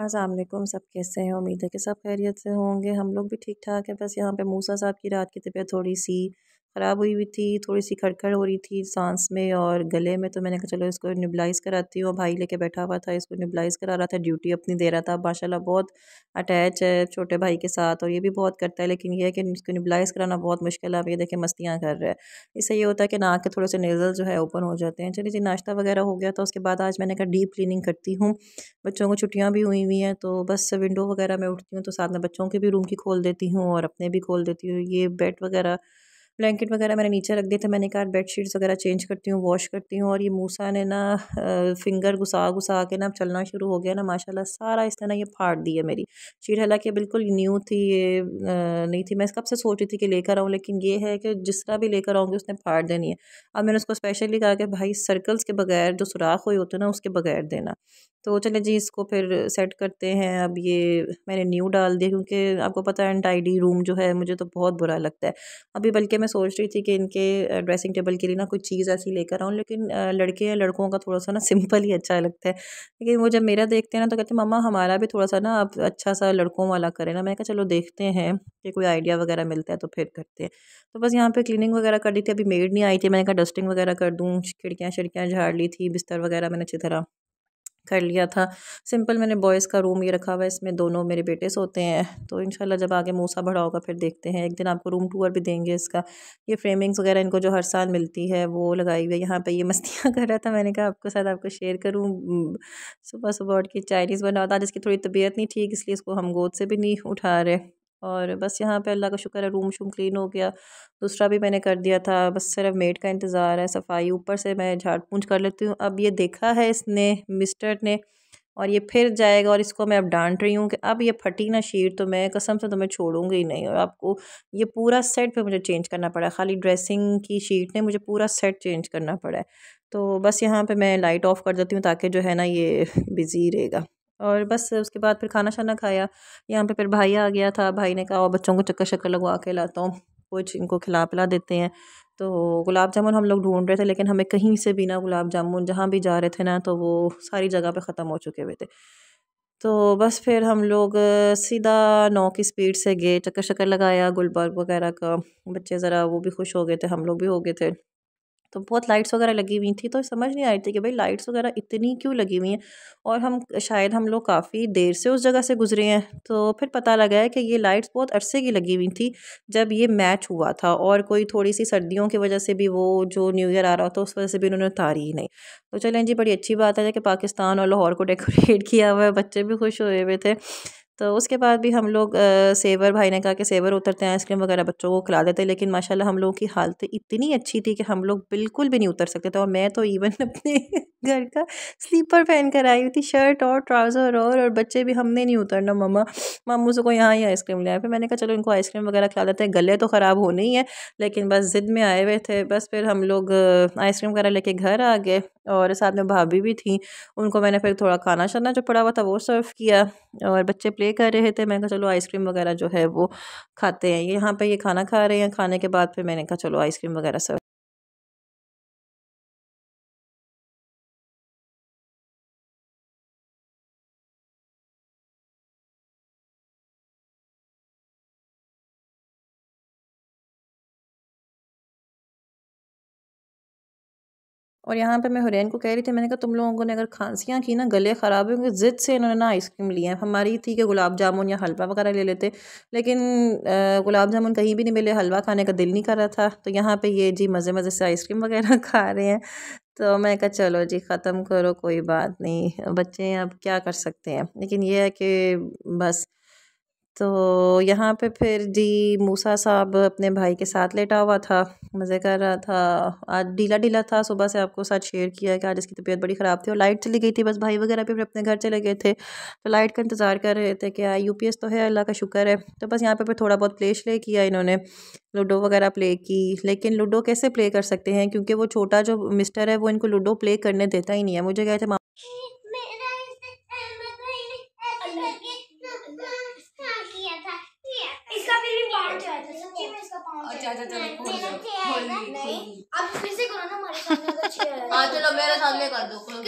अस्सलाम वालेकुम। सब कैसे हैं? उम्मीद है कि सब खैरियत से होंगे। हम लोग भी ठीक ठाक है। बस यहाँ पे मूसा साहब की रात की तबीयत थोड़ी सी ख़राब हुई थी, थोड़ी सी खड़खड़ हो रही थी सांस में और गले में। तो मैंने कहा चलो इसको निबलाइज़ कराती हूँ। भाई लेके बैठा हुआ था, इसको निबलाइज़ करा रहा था, ड्यूटी अपनी दे रहा था। माशाल्लाह बहुत अटैच है छोटे भाई के साथ और ये भी बहुत करता है, लेकिन ये है कि इसको निबलाइज़ कराना बहुत मुश्किल है। अब ये देखें मस्तियाँ कर रहा है। इससे ये होता है कि नाक के थोड़े से नेज़ल जो है ओपन हो जाते हैं। चलिए जी, नाश्ता वगैरह हो गया। तो उसके बाद आज मैंने कहा डीप क्लीनिंग करती हूँ। बच्चों को छुट्टियाँ भी हुई हुई हैं, तो बस विंडो वगैरह मैं उठती हूँ तो साथ में बच्चों के भी रूम की खोल देती हूँ और अपने भी खोल देती हूँ। ये बेड वगैरह ब्लैंकेट वगैरह मैंने नीचे रख दिए थे। मैंने कहा बेडशीट्स वगैरह चेंज करती हूँ, वॉश करती हूँ। और ये मूसा ने ना फिंगर घुसा घुसा के ना चलना शुरू हो गया ना, माशाल्लाह सारा इसने ना ये फाड़ दी है मेरी शीट। हालांकि बिल्कुल न्यू थी ये, नहीं थी। मैं कब से सोच रही थी कि लेकर आऊँ, लेकिन ये है कि जिस तरह भी लेकर आऊँगी उसने फाड़ देनी है। अब मैंने उसको स्पेशली कहा कि भाई सर्कल्स के बगैर, जो सुराख हुए होते हैं ना उसके बगैर देना। तो चले जी, इसको फिर सेट करते हैं। अब ये मैंने न्यू डाल दिया क्योंकि आपको पता है अनटाइडी रूम जो है मुझे तो बहुत बुरा लगता है। अभी बल्कि मैं सोच रही थी कि इनके ड्रेसिंग टेबल के लिए ना कुछ चीज़ ऐसी लेकर आऊँ, लेकिन लड़के या लड़कों का थोड़ा सा ना सिंपल ही अच्छा लगता है। लेकिन वो जब मेरा देखते हैं ना तो कहते हैं मम्मा हमारा भी थोड़ा सा ना आप अच्छा सा लड़कों वाला करें ना। मैं कहा चलो देखते हैं कि कोई आइडिया वगैरह मिलता है तो फिर करते हैं। तो बस यहाँ पे क्लीनिंग वगैरह कर ली थी। अभी मेड नहीं आई थी, मैंने कहा डस्टिंग वगैरह कर दूँ। खिड़कियाँ शिड़कियाँ झाड़ ली थी, बिस्तर वगैरह मैंने अच्छी तरह कर लिया था। सिंपल मैंने बॉयज़ का रूम ये रखा हुआ है, इसमें दोनों मेरे बेटे सोते हैं। तो इंशाल्लाह जब आगे मूसा बड़ा होगा फिर देखते हैं। एक दिन आपको रूम टूर भी देंगे इसका। ये फ्रेमिंग्स वगैरह इनको जो हर साल मिलती है वो लगाई हुई है। यहाँ पे ये मस्तियाँ कर रहा था, मैंने कहा आपको शायद आपको शेयर करूँ। सुबह सुबह उठ के चाइनीज़ बना था, जिसकी थोड़ी तबीयत नहीं ठीक, इसलिए इसको हम गोद से भी नहीं उठा रहे। और बस यहाँ पे अल्लाह का शुक्र है रूम शूम क्लीन हो गया। दूसरा भी मैंने कर दिया था, बस सिर्फ मेड का इंतज़ार है। सफाई ऊपर से मैं झाड़ पूंछ कर लेती हूँ। अब ये देखा है इसने, मिस्टर ने, और ये फिर जाएगा और इसको मैं अब डांट रही हूँ कि अब ये फटी ना शीट तो मैं कसम से तुम्हें छोड़ूंगी ही नहीं। और आपको ये पूरा सेट पे मुझे चेंज करना पड़ा है, खाली ड्रेसिंग की शीट ने मुझे पूरा सेट चेंज करना पड़ा है। तो बस यहाँ पे मैं लाइट ऑफ कर देती हूँ ताकि जो है ना ये बिजी रहेगा। और बस उसके बाद फिर खाना शाना खाया। यहाँ पे फिर भाई आ गया था, भाई ने कहा और बच्चों को चक्कर शक्कर लगवा के लाता हूँ, कुछ इनको खिला पिला देते हैं। तो गुलाब जामुन हम लोग ढूंढ रहे थे, लेकिन हमें कहीं से भी ना गुलाब जामुन, जहाँ भी जा रहे थे ना तो वो सारी जगह पे ख़त्म हो चुके हुए थे। तो बस फिर हम लोग सीधा 9 की स्पीड से गए, चक्कर शक्कर लगाया गुलबर्ग वगैरह का। बच्चे ज़रा वो भी खुश हो गए थे, हम लोग भी हो गए थे। तो बहुत लाइट्स वगैरह लगी हुई थी, तो समझ नहीं आ रही थी कि भाई लाइट्स वगैरह इतनी क्यों लगी हुई हैं। और हम लोग काफ़ी देर से उस जगह से गुजरे हैं। तो फिर पता लगा है कि ये लाइट्स बहुत अरसे की लगी हुई थी जब ये मैच हुआ था, और कोई थोड़ी सी सर्दियों की वजह से भी वो जो न्यू ईयर आ रहा था उस वजह से भी उन्होंने उतारी ही नहीं। तो चलें जी, बड़ी अच्छी बात है कि पाकिस्तान और लाहौर को डेकोरेट किया हुआ है, बच्चे भी खुश हुए हुए थे। तो उसके बाद भी हम लोग सेवर, भाई ने कहा कि सेवर उतरते हैं, आइसक्रीम वगैरह बच्चों को खिला देते हैं। लेकिन माशाल्लाह हम लोगों की हालत इतनी अच्छी थी कि हम लोग बिल्कुल भी नहीं उतर सकते थे। और मैं तो इवन अपने घर का स्लीपर पहन कर आई हुई थी, शर्ट और ट्राउज़र, और बच्चे भी, हमने नहीं उतरना मम्मा, मामू से को यहाँ ही आइसक्रीम ले आए। फिर मैंने कहा चलो इनको आइसक्रीम वगैरह खिला देते हैं, गले तो ख़राब होने ही है, लेकिन बस ज़िद में आए हुए थे। बस फिर हम लोग आइसक्रीम वगैरह लेके घर आ गए, और साथ में भाभी भी थी, उनको मैंने फिर थोड़ा खाना शाना जो पड़ा हुआ था वो सर्व किया। और बच्चे प्ले कर रहे थे, मैंने कहा चलो आइसक्रीम वगैरह जो है वो खाते हैं। यहाँ पे ये खाना खा रहे हैं, खाने के बाद फिर मैंने कहा चलो आइसक्रीम वगैरह सर्व। और यहाँ पे मैं हुरैन को कह रही थी, मैंने कहा तुम लोगों ने अगर खांसियाँ की ना, गले ख़राब होंगे, ज़िद से इन्होंने ना आइसक्रीम ली है। हमारी थी कि गुलाब जामुन या हलवा वगैरह ले लेते, लेकिन गुलाब जामुन कहीं भी नहीं मिले, हलवा खाने का दिल नहीं कर रहा था। तो यहाँ पे ये जी मज़े मज़े से आइसक्रीम वगैरह खा रहे हैं। तो मैं कहा चलो जी ख़त्म करो, कोई बात नहीं, बच्चे हैं अब क्या कर सकते हैं। लेकिन ये है कि बस। तो यहाँ पे फिर जी मूसा साहब अपने भाई के साथ लेटा हुआ था, मज़े कर रहा था। आज ढीला ढीला था, सुबह से आपको साथ शेयर किया कि आज इसकी तबीयत बड़ी ख़राब थी और लाइट चली गई थी। बस भाई वगैरह भी फिर अपने घर चले गए थे, तो लाइट का इंतज़ार कर रहे थे कि यूपीएस तो है, अल्लाह का शुक्र है। तो बस यहाँ पे फिर थोड़ा बहुत प्ले श्ले किया इन्होंने, लूडो वगैरह प्ले की। लेकिन लूडो कैसे प्ले कर सकते हैं, क्योंकि वो छोटा जो मिस्टर है वो इनको लूडो प्ले करने देता ही नहीं है। मुझे कहते इसका फिर भी पाँच आया था, सच्ची में इसका पाँच आया। अच्छा चलो खोल दो, खोल नहीं, अब फिर से करो ना हमारे सामने, अगर 6 आया। हाँ चलो मेरे सामने कर दो, खोल